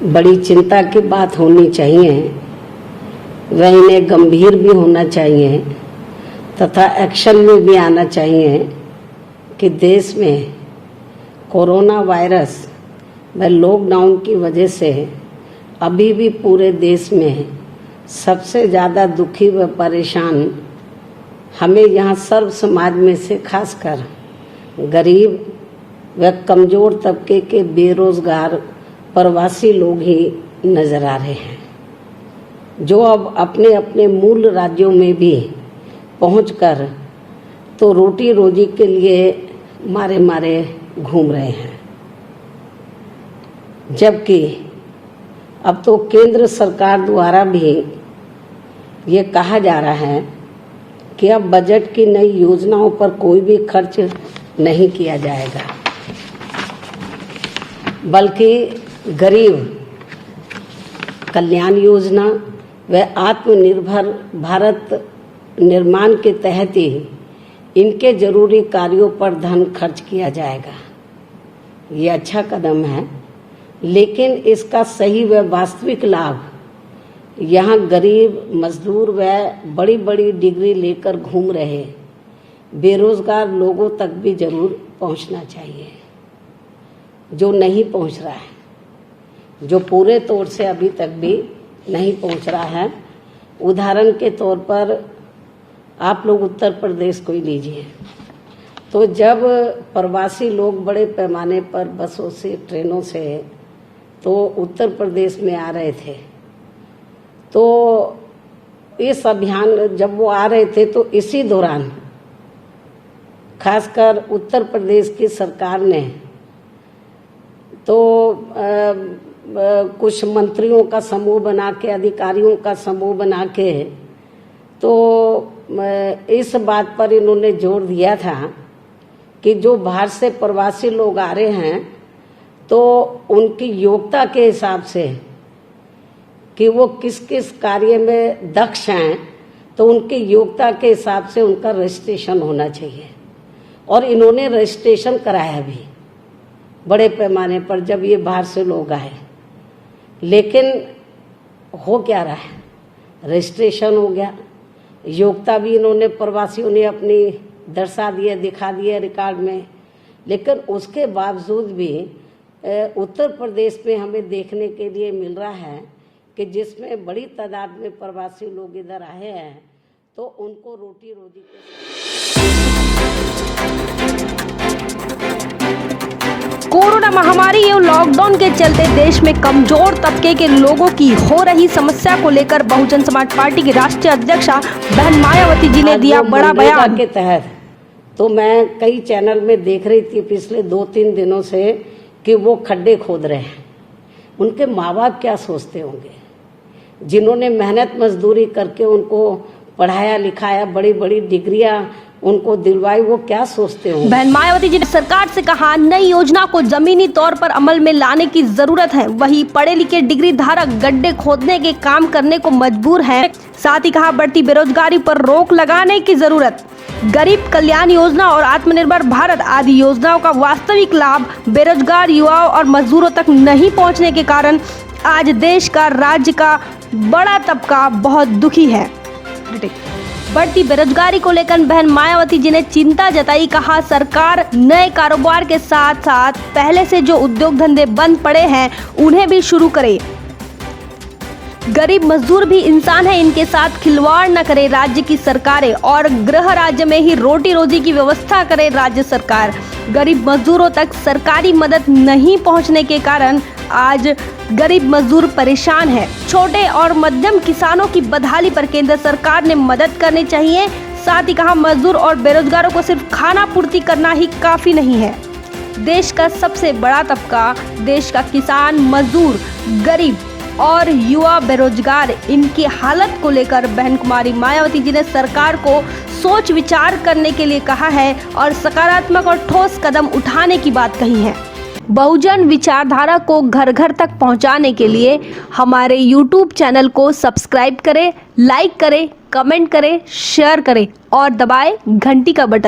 बड़ी चिंता की बात होनी चाहिए, वह इन्हें गंभीर भी होना चाहिए तथा एक्शन में भी आना चाहिए कि देश में कोरोना वायरस व लॉकडाउन की वजह से अभी भी पूरे देश में सबसे ज़्यादा दुखी व परेशान हमें यहाँ सर्व समाज में से खासकर गरीब व कमज़ोर तबके के बेरोजगार प्रवासी लोग ही नज़र आ रहे हैं, जो अब अपने अपने मूल राज्यों में भी पहुंचकर तो रोटी रोजी के लिए मारे मारे घूम रहे हैं। जबकि अब तो केंद्र सरकार द्वारा भी ये कहा जा रहा है कि अब बजट की नई योजनाओं पर कोई भी खर्च नहीं किया जाएगा, बल्कि गरीब कल्याण योजना व आत्मनिर्भर भारत निर्माण के तहत ही इनके जरूरी कार्यों पर धन खर्च किया जाएगा। ये अच्छा कदम है, लेकिन इसका सही व वास्तविक लाभ यहाँ गरीब मजदूर व बड़ी बड़ी डिग्री लेकर घूम रहे बेरोजगार लोगों तक भी जरूर पहुँचना चाहिए, जो नहीं पहुँच रहा है, जो पूरे तौर से अभी तक भी नहीं पहुँच रहा है। उदाहरण के तौर पर आप लोग उत्तर प्रदेश को ही लीजिए, तो जब प्रवासी लोग बड़े पैमाने पर बसों से ट्रेनों से तो उत्तर प्रदेश में आ रहे थे, तो इस अभियान जब वो आ रहे थे तो इसी दौरान खासकर उत्तर प्रदेश की सरकार ने तो कुछ मंत्रियों का समूह बना के, अधिकारियों का समूह बना के तो इस बात पर इन्होंने जोर दिया था कि जो बाहर से प्रवासी लोग आ रहे हैं तो उनकी योग्यता के हिसाब से कि वो किस किस कार्य में दक्ष हैं, तो उनकी योग्यता के हिसाब से उनका रजिस्ट्रेशन होना चाहिए। और इन्होंने रजिस्ट्रेशन कराया भी बड़े पैमाने पर जब ये बाहर से लोग आए, लेकिन हो क्या रहा है, रजिस्ट्रेशन हो गया, योग्यता भी इन्होंने प्रवासियों ने अपनी दर्शा दी है, दिखा दी है रिकॉर्ड में, लेकिन उसके बावजूद भी उत्तर प्रदेश में हमें देखने के लिए मिल रहा है कि जिसमें बड़ी तादाद में प्रवासी लोग इधर आए हैं तो उनको रोटी रोजी कोरोना महामारी एवं लॉकडाउन के चलते देश में कमजोर तबके के लोगों की हो रही समस्या को लेकर बहुजन समाज पार्टी की राष्ट्रीय अध्यक्षा बहन मायावती जी ने दिया बड़ा बयान। के तहत तो मैं कई चैनल में देख रही थी पिछले 2-3 दिनों से कि वो खड्डे खोद रहे हैं। उनके माँ बाप क्या सोचते होंगे, जिन्होंने मेहनत मजदूरी करके उनको पढ़ाया लिखाया, बड़ी बड़ी डिग्रियां उनको दिलवाई, वो क्या सोचते होंगे। बहन मायावती जी ने सरकार से कहा नई योजना को जमीनी तौर पर अमल में लाने की जरूरत है, वही पढ़े लिखे डिग्री धारक गड्ढे खोदने के काम करने को मजबूर हैं। साथ ही कहा बढ़ती बेरोजगारी पर रोक लगाने की जरूरत, गरीब कल्याण योजना और आत्मनिर्भर भारत आदि योजनाओं का वास्तविक लाभ बेरोजगार युवाओं और मजदूरों तक नहीं पहुंचने के कारण आज देश का राज्य का बड़ा तबका बहुत दुखी है। बढ़ती बेरोजगारी को लेकर बहन मायावती जी ने चिंता जताई, कहा सरकार नए कारोबार के साथ साथ पहले से जो उद्योग धंधे बंद पड़े हैं उन्हें भी शुरू करे। गरीब मजदूर भी इंसान है, इनके साथ खिलवाड़ न करे राज्य की सरकारें और गृह राज्य में ही रोटी रोजी की व्यवस्था करे राज्य सरकार। गरीब मजदूरों तक सरकारी मदद नहीं पहुंचने के कारण आज गरीब मजदूर परेशान है। छोटे और मध्यम किसानों की बदहाली पर केंद्र सरकार ने मदद करनी चाहिए। साथ ही कहा मजदूर और बेरोजगारों को सिर्फ खाना पूर्ति करना ही काफी नहीं है। देश का सबसे बड़ा तबका देश का किसान, मजदूर, गरीब और युवा बेरोजगार, इनकी हालत को लेकर बहन कुमारी मायावती जी ने सरकार को सोच विचार करने के लिए कहा है और सकारात्मक और ठोस कदम उठाने की बात कही है। बहुजन विचारधारा को घर घर तक पहुंचाने के लिए हमारे YouTube चैनल को सब्सक्राइब करें, लाइक करें, कमेंट करें, शेयर करें और दबाएं घंटी का बटन।